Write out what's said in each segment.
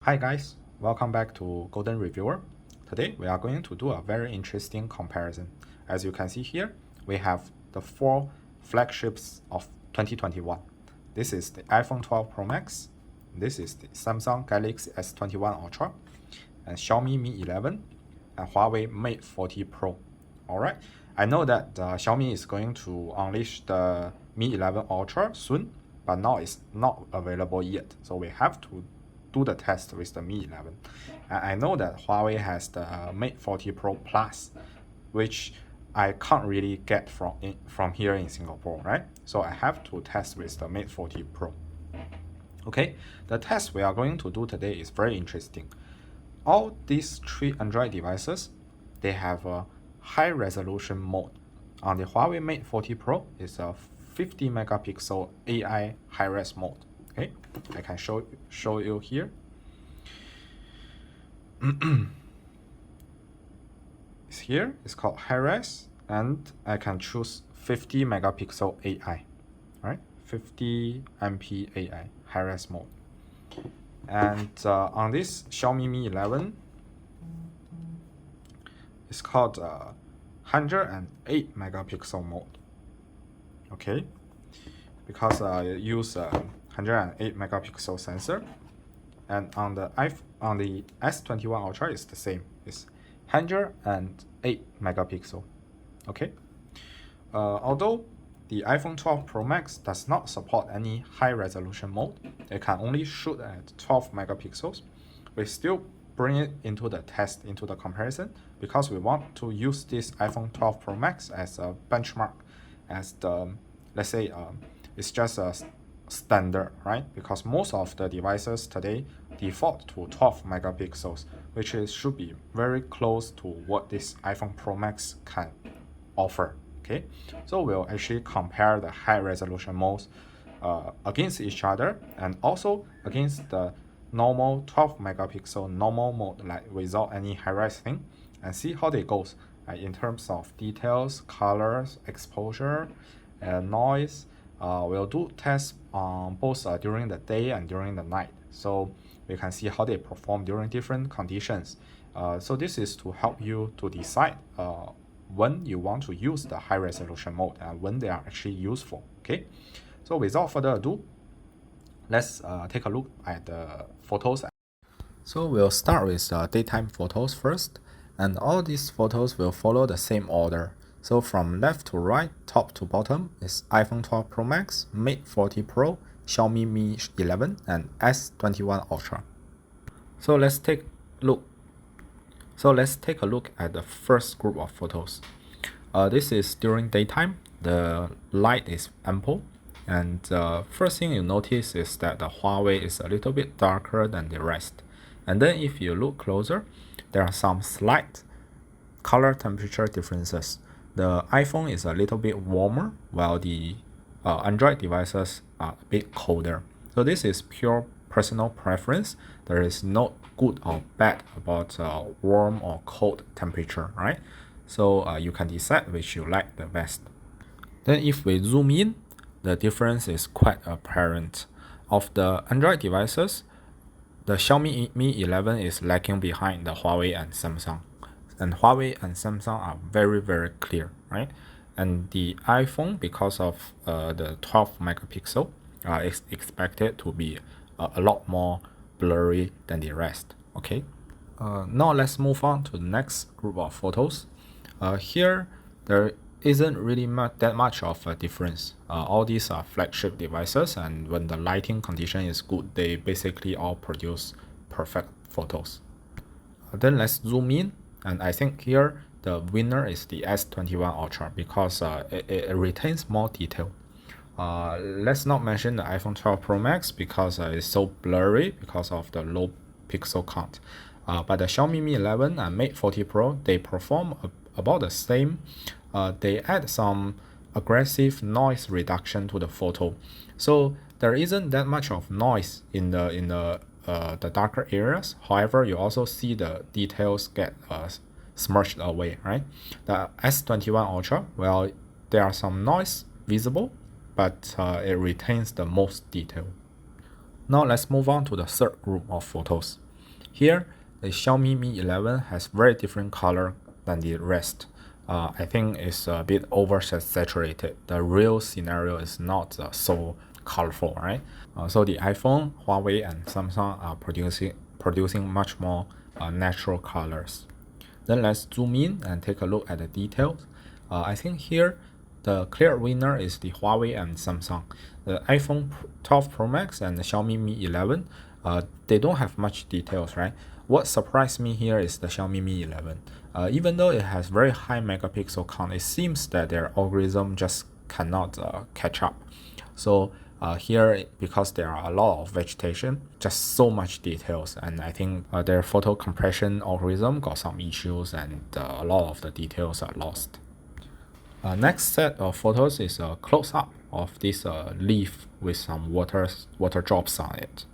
Hi guys, welcome back to Golden Reviewer. Today we are going to do a very interesting comparison. As you can see here, we have the four flagships of 2021. This is the iPhone 12 Pro Max, this is the Samsung Galaxy S21 Ultra, and Xiaomi Mi 11, and Huawei Mate 40 Pro. Alright, I know that Xiaomi is going to unleash the Mi 11 Ultra soon, but now it's not available yet, so we have to do the test with the Mi 11. And I know that Huawei has the Mate 40 Pro Plus, which I can't really get from here in Singapore, right? So I have to test with the Mate 40 Pro. Okay, the test we are going to do today is very interesting. All these three Android devices, they have a high resolution mode. On the Huawei Mate 40 Pro, it's a 50 megapixel AI high-res mode. Okay, I can show you here. It's here, it's called high-res, and I can choose 50 megapixel AI, right? 50 MP AI high-res mode. And on this Xiaomi Mi 11, it's called 108 megapixel mode. Okay, because I use 108 megapixel sensor, and on the S21 Ultra is the same. It's 108 megapixel. Okay. Although the iPhone 12 Pro Max does not support any high resolution mode, it can only shoot at 12 megapixels. We still bring it into the test, into the comparison, because we want to use this iPhone 12 Pro Max as a benchmark, as the, let's say, it's just a standard, right? Because most of the devices today default to 12 megapixels, which should be very close to what this iPhone Pro Max can offer. Okay, so we'll actually compare the high resolution modes against each other, and also against the normal 12 megapixel normal mode, like without any high-res thing, and see how they goes in terms of details, colors, exposure, and noise. We'll do tests both during the day and during the night, so we can see how they perform during different conditions. So this is to help you to decide when you want to use the high resolution mode and when they are actually useful. Okay, so without further ado, let's take a look at the photos. So we'll start with daytime photos first, and all these photos will follow the same order. So from left to right, top to bottom is iPhone 12 Pro Max, Mate 40 Pro, Xiaomi Mi 11, and S21 Ultra. So let's take a look at the first group of photos. This is during daytime. The light is ample, and first thing you notice is that the Huawei is a little bit darker than the rest. And then if you look closer, there are some slight color temperature differences. The iPhone is a little bit warmer, while the Android devices are a bit colder. So this is pure personal preference. There is no good or bad about warm or cold temperature, right? So you can decide which you like the best. Then if we zoom in, the difference is quite apparent. Of the Android devices, the Xiaomi Mi 11 is lagging behind the Huawei and Samsung. And Huawei and Samsung are very, very clear, right? And the iPhone, because of the 12 megapixel, is expected to be a lot more blurry than the rest. Okay, now let's move on to the next group of photos. Here there isn't really that much of a difference. All these are flagship devices, and when the lighting condition is good, they basically all produce perfect photos. Then let's zoom in, and I think here the winner is the S21 Ultra, because it retains more detail. Let's not mention the iPhone 12 Pro Max because it's so blurry because of the low pixel count. But the Xiaomi Mi 11 and Mate 40 Pro, they perform about the same. They add some aggressive noise reduction to the photo, so there isn't that much of noise in the darker areas. However, you also see the details get smudged away, right? The S21 Ultra, well, there are some noise visible, but it retains the most detail. Now let's move on to the third group of photos. Here, the Xiaomi Mi 11 has very different color than the rest. I think it's a bit oversaturated. The real scenario is not so colorful, right? So the iPhone, Huawei, and Samsung are producing much more natural colors. Then let's zoom in and take a look at the details. I think here the clear winner is the Huawei and Samsung. The iPhone 12 Pro Max and the Xiaomi Mi 11, they don't have much details, right? What surprised me here is the Xiaomi Mi 11. Even though it has very high megapixel count, it seems that their algorithm just cannot catch up. So here, because there are a lot of vegetation, just so much details, and I think their photo compression algorithm got some issues, and a lot of the details are lost. Next set of photos is a close-up of this leaf with some water drops on it.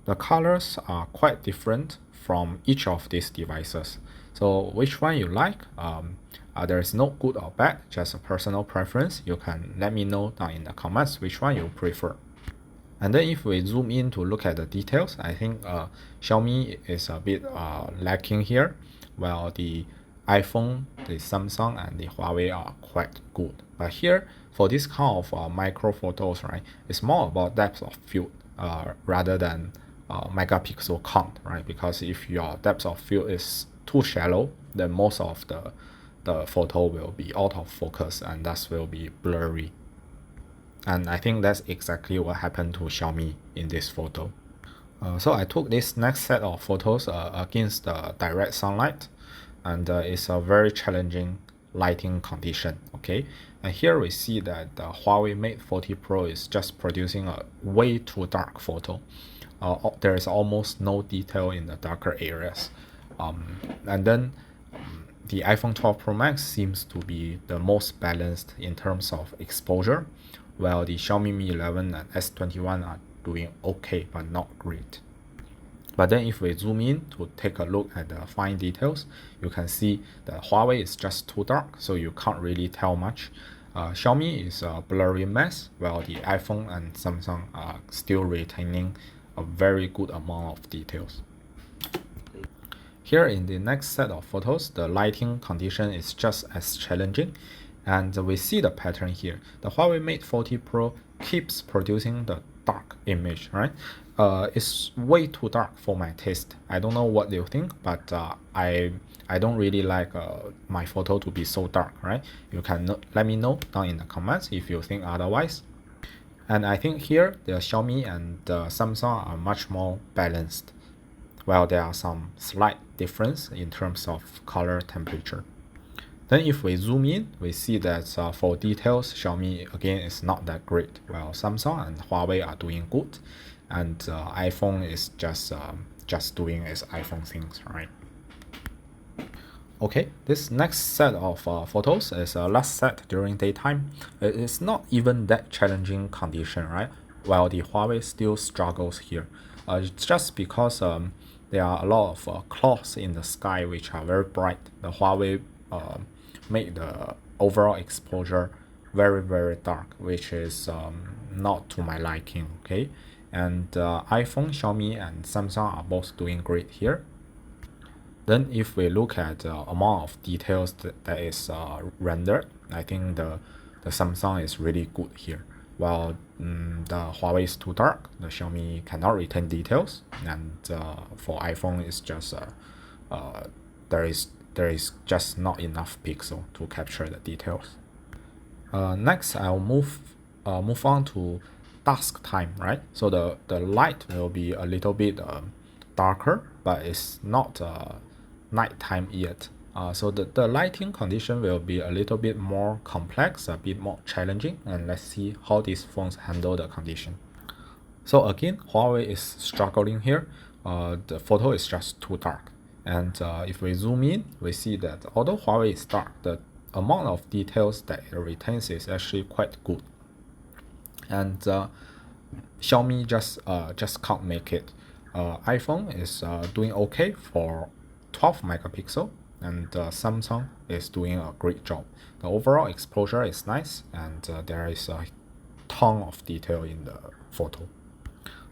The colors are quite different from each of these devices. So which one you like? There is no good or bad, just a personal preference. You can let me know down in the comments which one you prefer. And then if we zoom in to look at the details, I think Xiaomi is a bit lacking here, while the iPhone, the Samsung, and the Huawei are quite good. But here, for this kind of micro photos, right, it's more about depth of field rather than megapixel count, right? Because if your depth of field is too shallow, then most of the photo will be out of focus and thus will be blurry. And I think that's exactly what happened to Xiaomi in this photo. So I took this next set of photos against the direct sunlight, and it's a very challenging lighting condition, okay? And here we see that the Huawei Mate40 Pro is just producing a way too dark photo. There is almost no detail in the darker areas. And then the iPhone 12 Pro Max seems to be the most balanced in terms of exposure, while the Xiaomi Mi 11 and S21 are doing okay but not great. But then if we zoom in to take a look at the fine details, you can see that Huawei is just too dark, so you can't really tell much. Xiaomi is a blurry mess, while the iPhone and Samsung are still retaining a very good amount of details. Here in the next set of photos, the lighting condition is just as challenging, and we see the pattern here. The Huawei Mate 40 Pro keeps producing the dark image, right? It's way too dark for my taste. I don't know what you think, but I don't really like my photo to be so dark, right? You can let me know down in the comments if you think otherwise. And I think here the Xiaomi and Samsung are much more balanced, while there are some slight difference in terms of color temperature. Then if we zoom in, we see that for details, Xiaomi again is not that great, while Samsung and Huawei are doing good, and iPhone is just doing its iPhone things, right? Okay, this next set of photos is last set during daytime. It is not even that challenging condition, right? While the Huawei still struggles here. It's just because there are a lot of clouds in the sky which are very bright. The Huawei made the overall exposure very, very dark, which is not to my liking, okay? And iPhone, Xiaomi, and Samsung are both doing great here. Then if we look at the amount of details that is rendered, I think the Samsung is really good here. While the Huawei is too dark, the Xiaomi cannot retain details, and for iPhone it's just there is just not enough pixel to capture the details. Next, I'll move on to dusk time, right? So the light will be a little bit darker, but it's not nighttime yet. So the lighting condition will be a little bit more complex, a bit more challenging, and let's see how these phones handle the condition. So again, Huawei is struggling here. The photo is just too dark. And if we zoom in, we see that although Huawei is dark, the amount of details that it retains is actually quite good. And Xiaomi just can't make it. iPhone is doing okay for 12 megapixel, and Samsung is doing a great job. The overall exposure is nice, and there is a ton of detail in the photo.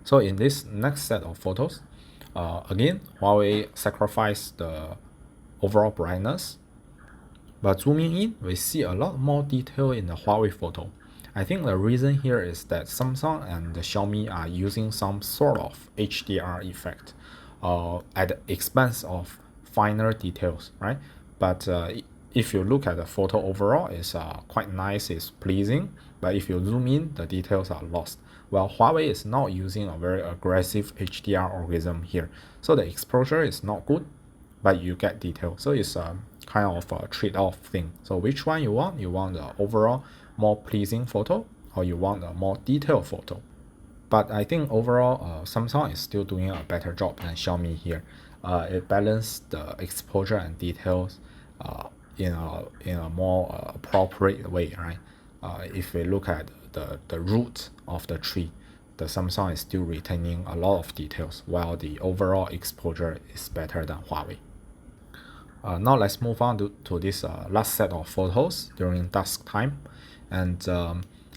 So in this next set of photos, Again, Huawei sacrificed the overall brightness, but zooming in, we see a lot more detail in the Huawei photo. I think the reason here is that Samsung and the Xiaomi are using some sort of HDR effect at the expense of finer details, right? But if you look at the photo overall, it's quite nice, it's pleasing. But if you zoom in, the details are lost. Well, Huawei is not using a very aggressive HDR algorithm here, so the exposure is not good, but you get detail. So it's kind of a trade-off thing. So which one you want? You want the overall more pleasing photo, or you want a more detailed photo? But I think overall, Samsung is still doing a better job than Xiaomi here. It balanced the exposure and details in a more appropriate way, right? If we look at the root of the tree, the Samsung is still retaining a lot of details, while the overall exposure is better than Huawei. Now let's move on to this last set of photos during dusk time. And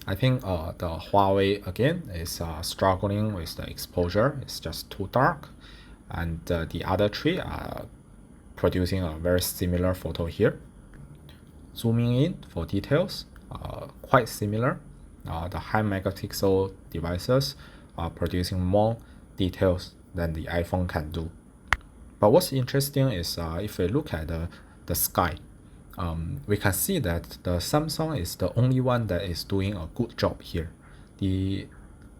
I think the Huawei again is struggling with the exposure. It's just too dark. And the other three are producing a very similar photo here. Zooming in for details, quite similar. The high megapixel devices are producing more details than the iPhone can do. But what's interesting is if we look at the sky, we can see that the Samsung is the only one that is doing a good job here. The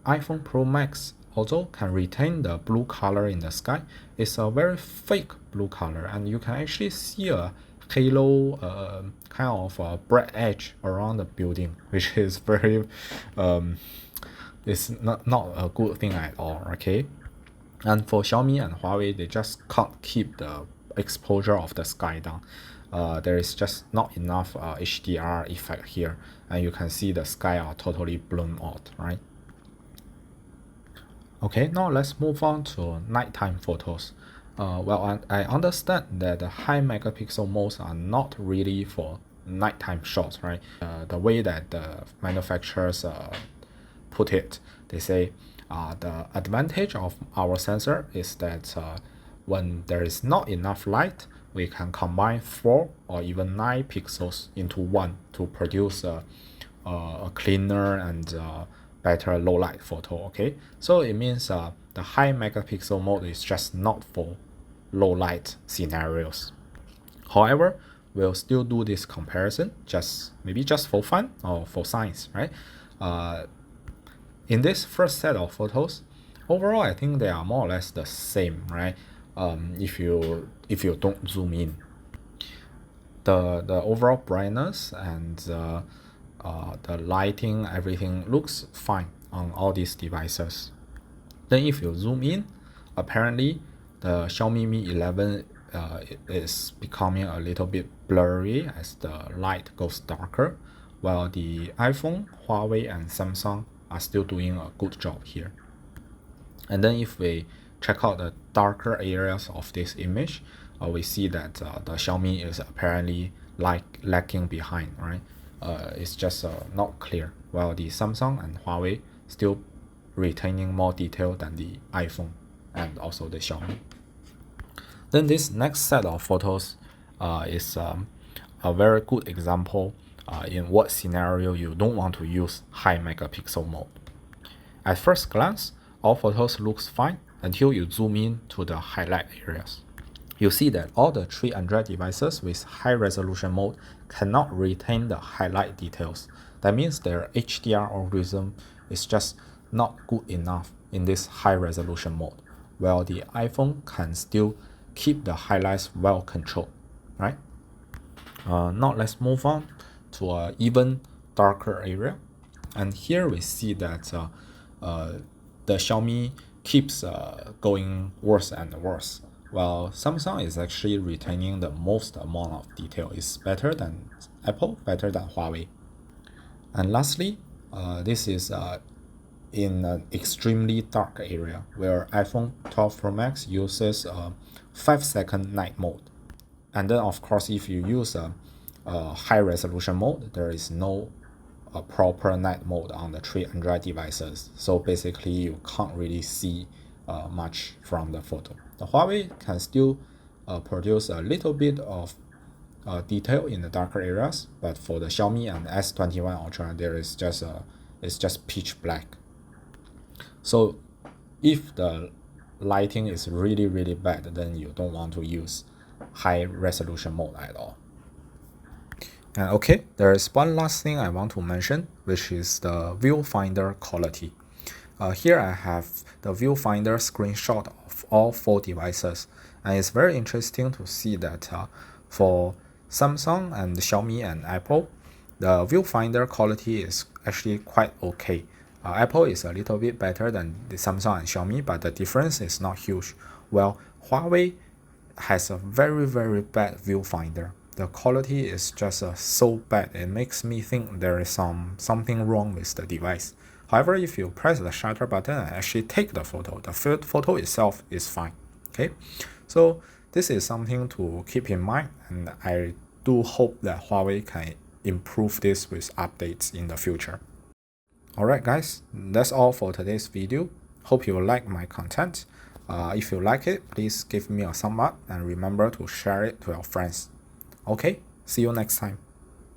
iPhone Pro Max also can retain the blue color in the sky. It's a very fake blue color, and you can actually see a halo kind of a bright edge around the building, which is very it's not a good thing at all, okay? And for Xiaomi and Huawei, they just can't keep the exposure of the sky down. There is just not enough HDR effect here, and you can see the sky are totally blown out, right? Okay, now let's move on to nighttime photos. Well, I understand that the high megapixel modes are not really for nighttime shots, right? The way that the manufacturers put it, they say the advantage of our sensor is that when there is not enough light, we can combine 4 or even 9 pixels into one to produce a cleaner and better low light photo, okay? So it means the high megapixel mode is just not for low light scenarios. However, we'll still do this comparison, maybe just for fun or for science, right? In this first set of photos, overall I think they are more or less the same, right? If you don't zoom in, the overall brightness and the lighting, everything looks fine on all these devices. Then if you zoom in, apparently the Xiaomi Mi 11 is becoming a little bit blurry as the light goes darker, while the iPhone, Huawei and Samsung are still doing a good job here. And then if we check out the darker areas of this image, we see that the Xiaomi is apparently lagging behind, right? It's just not clear, while the Samsung and Huawei still retaining more detail than the iPhone and also the Xiaomi. Then this next set of photos is a very good example in what scenario you don't want to use high megapixel mode. At first glance, all photos looks fine until you zoom in to the highlight areas. You see that all the 3 Android devices with high resolution mode cannot retain the highlight details. That means their HDR algorithm is just not good enough in this high resolution mode, while the iPhone can still keep the highlights well controlled, right? Now let's move on to an even darker area, and here we see that the Xiaomi keeps going worse and worse, while Samsung is actually retaining the most amount of detail. It's better than Apple, better than Huawei. And lastly, this is in an extremely dark area where iPhone 12 Pro Max uses a 5-second night mode. And then of course, if you use a high resolution mode, there is no proper night mode on the 3 Android devices. So basically you can't really see much from the photo. The Huawei can still produce a little bit of detail in the darker areas, but for the Xiaomi and S21 Ultra, there is just it's just pitch black. So if the lighting is really bad, then you don't want to use high resolution mode at all. And okay, there is one last thing I want to mention, which is the viewfinder quality. Here I have the viewfinder screenshot of all 4 devices, and it's very interesting to see that for Samsung and Xiaomi and Apple, the viewfinder quality is actually quite okay. Apple is a little bit better than the Samsung and Xiaomi, but the difference is not huge. Well, Huawei has a very bad viewfinder. The quality is just so bad, it makes me think there is something wrong with the device. However, if you press the shutter button and actually take the photo itself is fine. Okay, so this is something to keep in mind, and I do hope that Huawei can improve this with updates in the future. Alright guys, that's all for today's video. Hope you like my content. If you like it, please give me a thumb up and remember to share it to your friends. Okay, see you next time.